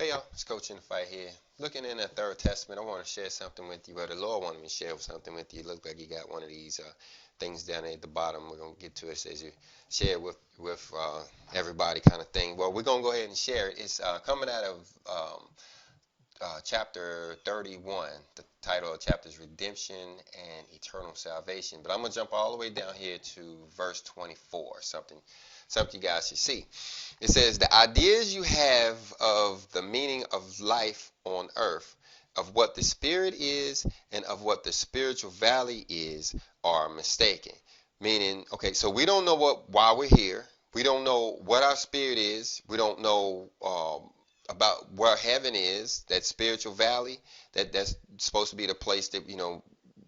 Hey y'all, it's Coach in the Fight here. Looking in the Third Testament, I want to share something with you. Well, the Lord wanted me to share something with you. It looks like you got one of these things down there at the bottom. We're gonna get to it. It says you share with everybody kind of thing. Well, we're gonna go ahead and share it. It's coming out of chapter 31. The title of the chapter is Redemption and Eternal Salvation. But I'm gonna jump all the way down here to verse 24. Something you guys should see. It says, the ideas you have of the meaning of life on earth, of what the spirit is, and of what the spiritual valley is, are mistaken. Meaning, okay, so we don't know why we're here. We don't know what our spirit is. We don't know about where heaven is, that spiritual valley. That's supposed to be the place that,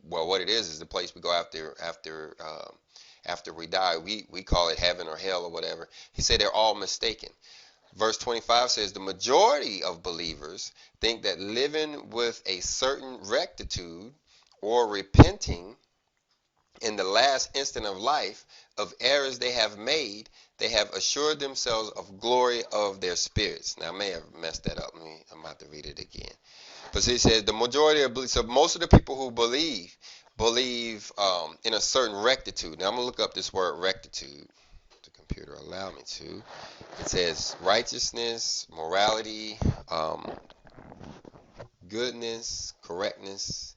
well, what it is the place we go after we die. We call it heaven or hell or whatever. He said they're all mistaken. Verse 25 says the majority of believers think that living with a certain rectitude or repenting in the last instant of life of errors they have made, they have assured themselves of glory of their spirits. Now I may have messed that up. I'm about to read it again. But he said the majority of so most of the people who believe in a certain rectitude. Now I'm gonna look up this word rectitude. The computer allow me to. It says righteousness, morality, um, goodness, correctness,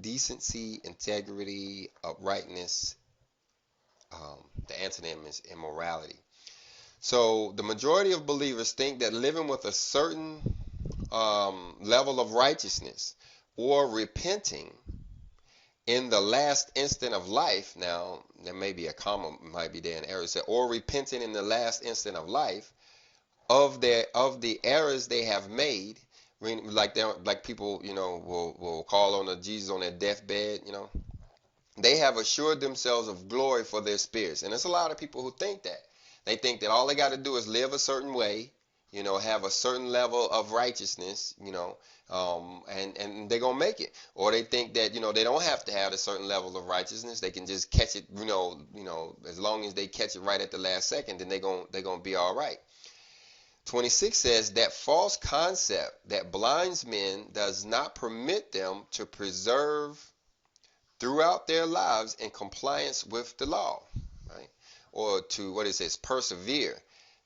decency, integrity, uprightness. The antonym is immorality. So the majority of believers think that living with a certain level of righteousness or repenting in the last instant of life. Now there may be a comma, might be there in error. Or repenting in the last instant of life of the errors they have made. Like people, will call on Jesus on their deathbed. They have assured themselves of glory for their spirits, and there's a lot of people who think that. They think that all they got to do is live a certain way, have a certain level of righteousness, and they're gonna make it. Or they think that they don't have to have a certain level of righteousness. They can just catch it, as long as they catch it right at the last second, then they're gonna be all right. 26 says that false concept that blinds men does not permit them to preserve throughout their lives in compliance with the law, right? Or to what it says, persevere.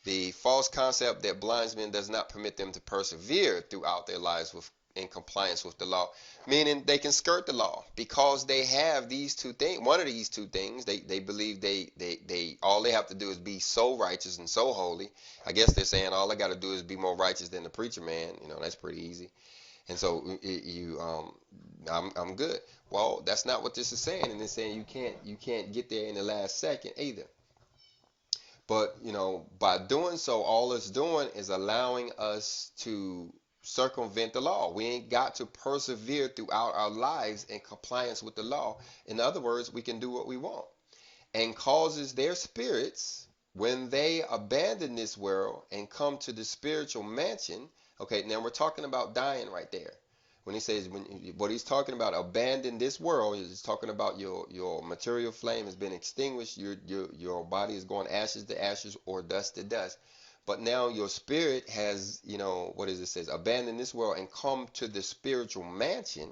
The false concept that blinds men does not permit them to persevere throughout their lives in compliance with the law, meaning they can skirt the law because they have these two things. One of these two things, they believe they all they have to do is be so righteous and so holy. I guess they're saying all I got to do is be more righteous than the preacher man. That's pretty easy. And so I'm good. Well, that's not what this is saying, and it's saying you can't get there in the last second either. But by doing so, all it's doing is allowing us to circumvent the law. We ain't got to persevere throughout our lives in compliance with the law. In other words, we can do what we want, and causes their spirits when they abandon this world and come to the spiritual mansion. Okay, now we're talking about dying right there. When he says what he's talking about, abandon this world, he's talking about your material flame has been extinguished. Your body is going ashes to ashes or dust to dust. But now your spirit has, what does it says? Abandon this world and come to the spiritual mansion.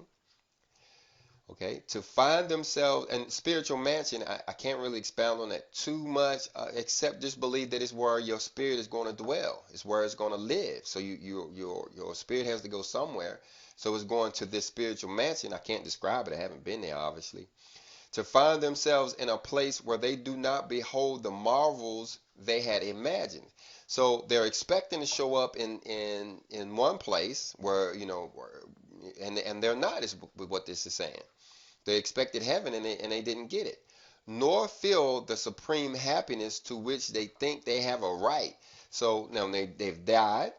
Okay, to find themselves and spiritual mansion. I can't really expound on that too much, except just believe that it's where your spirit is going to dwell. It's where it's going to live. So your spirit has to go somewhere. So it's going to this spiritual mansion. I can't describe it. I haven't been there, obviously. To find themselves in a place where they do not behold the marvels they had imagined. So they're expecting to show up in one place where and they're not, is what this is saying. They expected heaven and they didn't get it, nor feel the supreme happiness to which they think they have a right. So now they've died,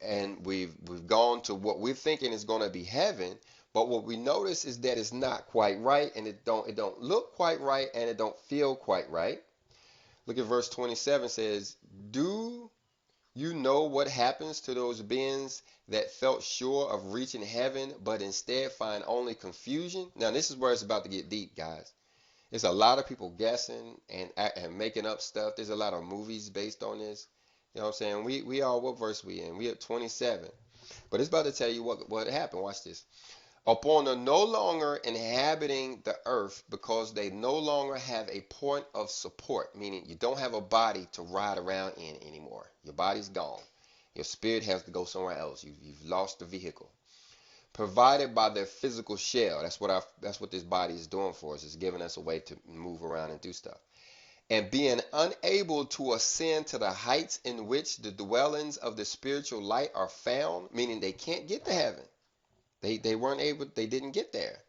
and we've gone to what we're thinking is going to be heaven, but what we notice is that it's not quite right, and it don't look quite right, and it don't feel quite right. Look at verse 27 says, "Do you know what happens to those beings that felt sure of reaching heaven, but instead find only confusion?" Now, this is where it's about to get deep, guys. There's a lot of people guessing and making up stuff. There's a lot of movies based on this. You know what I'm saying? We are, what verse we in? We at 27. But it's about to tell you what happened. Watch this. Upon the no longer inhabiting the earth, because they no longer have a point of support, meaning you don't have a body to ride around in anymore. Your body's gone. Your spirit has to go somewhere else. You've lost the vehicle. Provided by their physical shell. That's what this body is doing for us. It's giving us a way to move around and do stuff. And being unable to ascend to the heights in which the dwellings of the spiritual light are found, meaning they can't get to heaven. They weren't able, they didn't get there.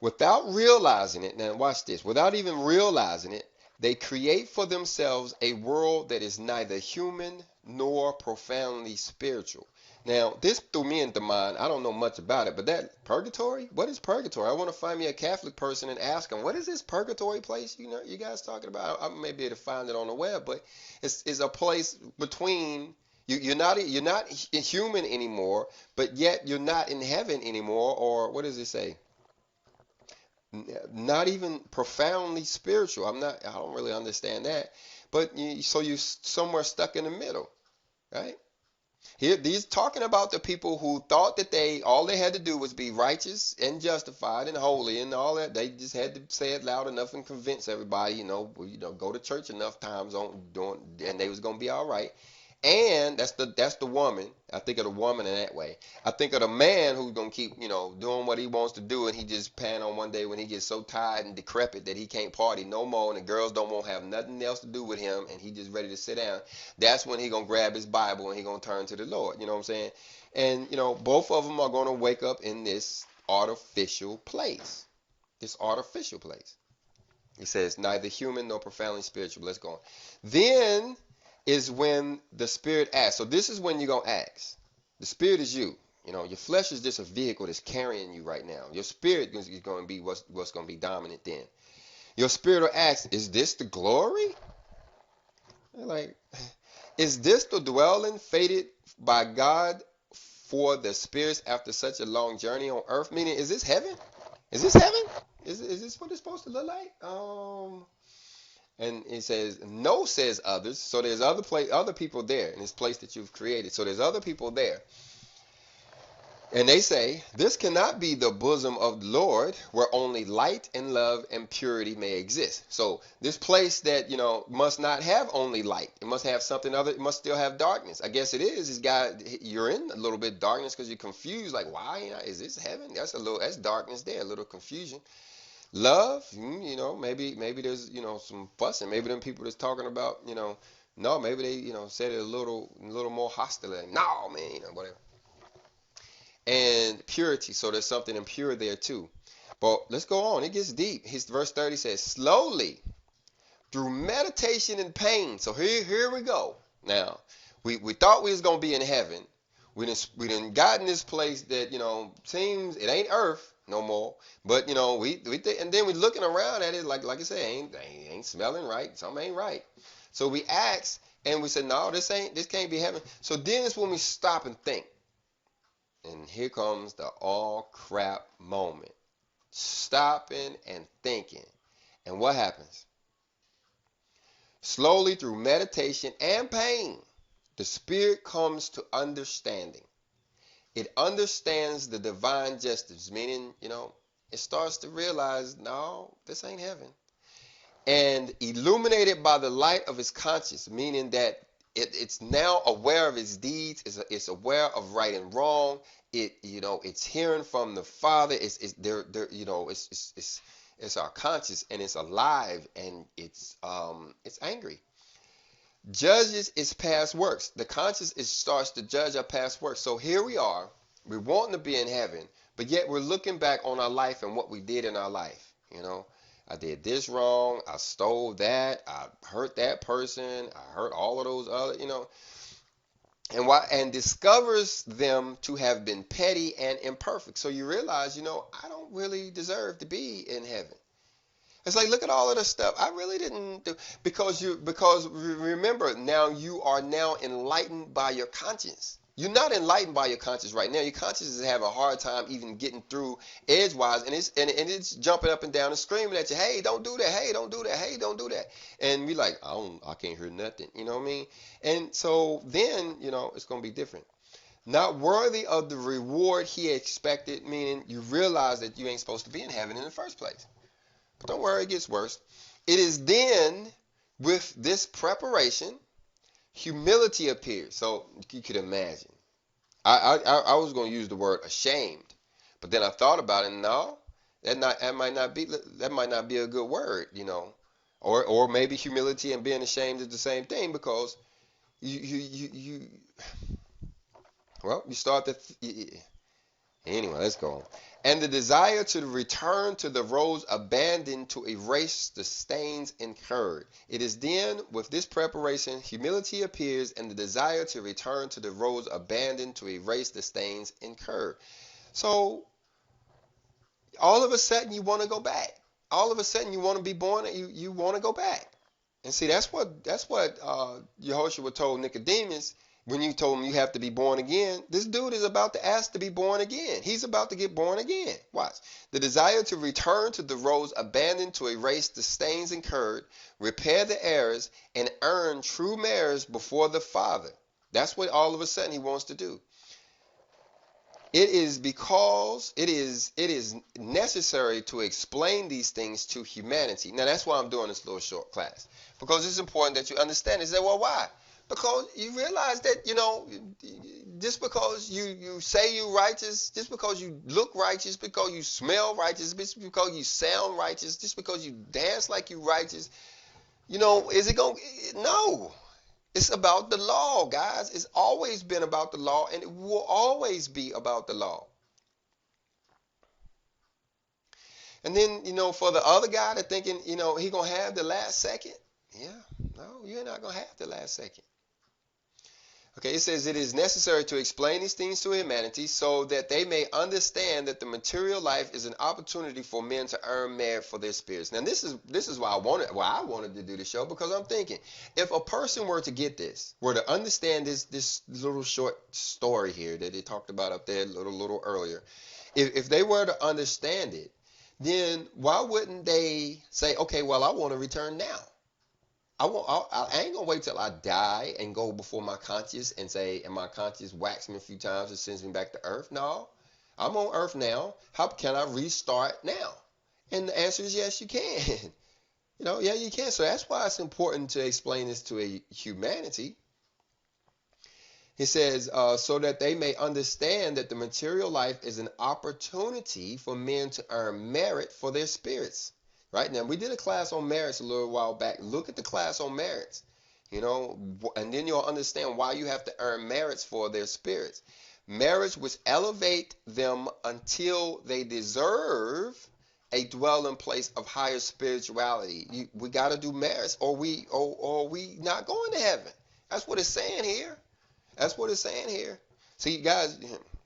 Without realizing it, now watch this, without even realizing it, they create for themselves a world that is neither human nor profoundly spiritual. Now, this threw me into mind. I don't know much about it, but that purgatory, what is purgatory? I want to find me a Catholic person and ask them, what is this purgatory place you guys talking about? I may be able to find it on the web, but it's a place between you're not human anymore, but yet you're not in heaven anymore, or what does it say? Not even profoundly spiritual. I don't really understand that. But so you're somewhere stuck in the middle, right? Here, these talking about the people who thought that all they had to do was be righteous and justified and holy and all that. They just had to say it loud enough and convince everybody, go to church enough times and they was gonna be all right. And that's the woman. I think of the woman in that way. I think of the man who's gonna keep, doing what he wants to do, and he just pan on one day when he gets so tired and decrepit that he can't party no more, and the girls don't want to have nothing else to do with him, and he just ready to sit down. That's when he gonna grab his Bible and he gonna turn to the Lord. You know what I'm saying? And both of them are gonna wake up in this artificial place. This artificial place. He says neither human nor profoundly spiritual. Let's go on. Then is when the spirit asks. So this is when you're going to ask. The spirit is you. Your flesh is just a vehicle that's carrying you right now. Your spirit is going to be what's going to be dominant then. Your spirit will ask, is this the glory? Like, is this the dwelling fated by God for the spirits after such a long journey on earth? Meaning, is this heaven? Is this heaven? Is this what it's supposed to look like? And it says, no, says others. So there's other people there in this place that you've created. So there's other people there. And they say, this cannot be the bosom of the Lord, where only light and love and purity may exist. So this place that, must not have only light. It must have something other. It must still have darkness. I guess it is. You're in a little bit of darkness because you're confused. Like, why? Is this heaven? That's darkness there, a little confusion. Love, maybe there's, some fussing. Maybe them people that's talking about, no, maybe they, said it a little more hostile. Like, no, man, whatever. And purity, so there's something impure there too. But let's go on. It gets deep. Verse 30 says, slowly, through meditation and pain. So here we go. Now, we thought we was going to be in heaven. We done got in this place that, seems it ain't earth no more. But, and then we looking around at it like I said, ain't smelling right. Something ain't right. So we asked and we said, no, this can't be heaven. So then it's when we stop and think. And here comes the all crap moment. Stopping and thinking. And what happens? Slowly through meditation and pain, the spirit comes to understanding. It understands the divine justice, meaning, it starts to realize, no, this ain't heaven. And illuminated by the light of its conscience, meaning that it's now aware of its deeds, it's aware of right and wrong. It's hearing from the Father. It's our conscience, and it's alive, and it's angry. Judges its past works. The conscience starts to judge our past works. So here we are. We're wanting to be in heaven, but yet we're looking back on our life and what we did in our life. I did this wrong. I stole that. I hurt that person. I hurt all of those other, and discovers them to have been petty and imperfect. So you realize, I don't really deserve to be in heaven. It's like, look at all of this stuff. I really didn't do, because remember, now you are now enlightened by your conscience. You're not enlightened by your conscience right now. Your conscience is having a hard time even getting through edgewise, and it's jumping up and down and screaming at you, hey, don't do that, hey, don't do that, hey, don't do that. And we like, I can't hear nothing, you know what I mean? And so then, it's gonna be different. Not worthy of the reward he expected, meaning you realize that you ain't supposed to be in heaven in the first place. But don't worry, it gets worse. It is then, with this preparation, humility appears. So you could imagine. I was going to use the word ashamed, but then I thought about it. No, that might not be a good word, or maybe humility and being ashamed is the same thing, because you well, you start to anyway. Let's go on. And the desire to return to the roads abandoned to erase the stains incurred. It is then, with this preparation, humility appears, and the desire to return to the roads abandoned to erase the stains incurred. So, all of a sudden, you want to go back. All of a sudden, you want to be born, and you want to go back. And see, that's what Yehoshua told Nicodemus. When you told him you have to be born again, this dude is about to ask to be born again. He's about to get born again. Watch. The desire to return to the roads abandoned to erase the stains incurred, repair the errors, and earn true marriage before the Father. That's what all of a sudden he wants to do. It is because it is necessary to explain these things to humanity. Now that's why I'm doing this little short class. Because it's important that you understand. Is that, well, why? Because you realize that, just because you say you're righteous, just because you look righteous, because you smell righteous, just because you sound righteous, just because you dance like you righteous, is it going to, no. It's about the law, guys. It's always been about the law, and it will always be about the law. And then, for the other guy that thinking, he going to have the last second, yeah, no, you're not going to have the last second. Okay, it says it is necessary to explain these things to humanity so that they may understand that the material life is an opportunity for men to earn merit for their spirits. Now, this is why I wanted to do the show, because I'm thinking, if a person were to get this, were to understand this little short story here that they talked about up there a little earlier, if they were to understand it, then why wouldn't they say, okay, well, I want to return now? I ain't gonna wait till I die and go before my conscience and say, and my conscience whacks me a few times and sends me back to earth. No, I'm on earth now. How can I restart now? And the answer is yes, you can. Yeah, you can. So that's why it's important to explain this to a humanity. It says, so that they may understand that the material life is an opportunity for men to earn merit for their spirits. Right now, we did a class on merits a little while back. Look at the class on merits, and then you'll understand why you have to earn merits for their spirits. Merits which elevate them until they deserve a dwelling place of higher spirituality. We got to do merits, or we not going to heaven. That's what it's saying here. That's what it's saying here. See, guys,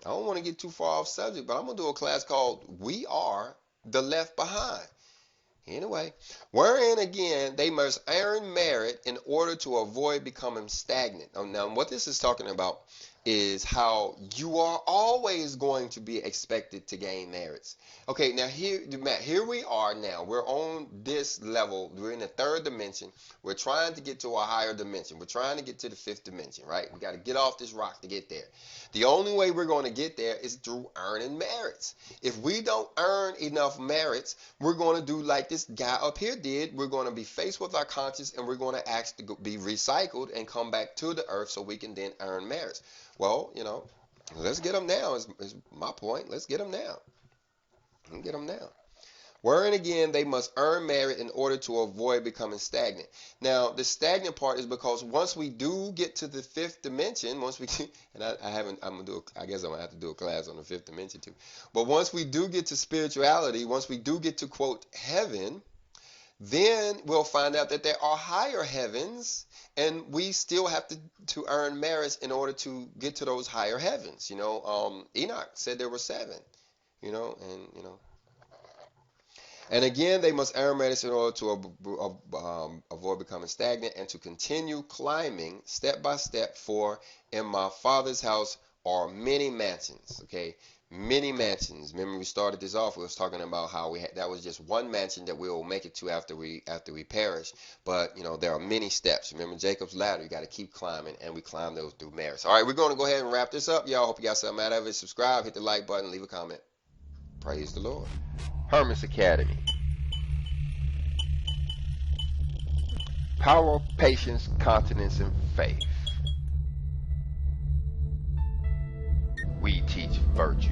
I don't want to get too far off subject, but I'm gonna do a class called "We Are the Left Behind." Anyway, wherein again they must earn merit in order to avoid becoming stagnant. Now, what this is talking about is how you are always going to be expected to gain merits. Okay, now here we are now. We're on this level. We're in the third dimension. We're trying to get to a higher dimension. We're trying to get to the fifth dimension, right? We got to get off this rock to get there. The only way we're going to get there is through earning merits. If we don't earn enough merits, we're going to do like this guy up here did. We're going to be faced with our conscience, and we're going to ask to be recycled and come back to the earth so we can then earn merits. Well, let's get them now is my point. Let's get them now. Let's get them now. Wherein again they must earn merit in order to avoid becoming stagnant. Now, the stagnant part is because once we do get to the fifth dimension, and I guess I'm gonna have to do a class on the fifth dimension too. But once we do get to spirituality, once we do get to quote heaven, then we'll find out that there are higher heavens, and we still have to earn merits in order to get to those higher heavens. Enoch said there were 7. And again, they must earn merits in order to avoid becoming stagnant and to continue climbing step by step. For in my Father's house are many mansions. Okay, many mansions. Remember, we started this off. We was talking about how we had, that was just one mansion that we will make it to after we perish. But you know, there are many steps. Remember Jacob's ladder. You got to keep climbing, and we climb those through merits. All right, we're going to go ahead and wrap this up, y'all. Hope you got something out of it. Subscribe, hit the like button, leave a comment. Praise the Lord. Hermes Academy. Power, patience, continence, and faith. We teach virtue.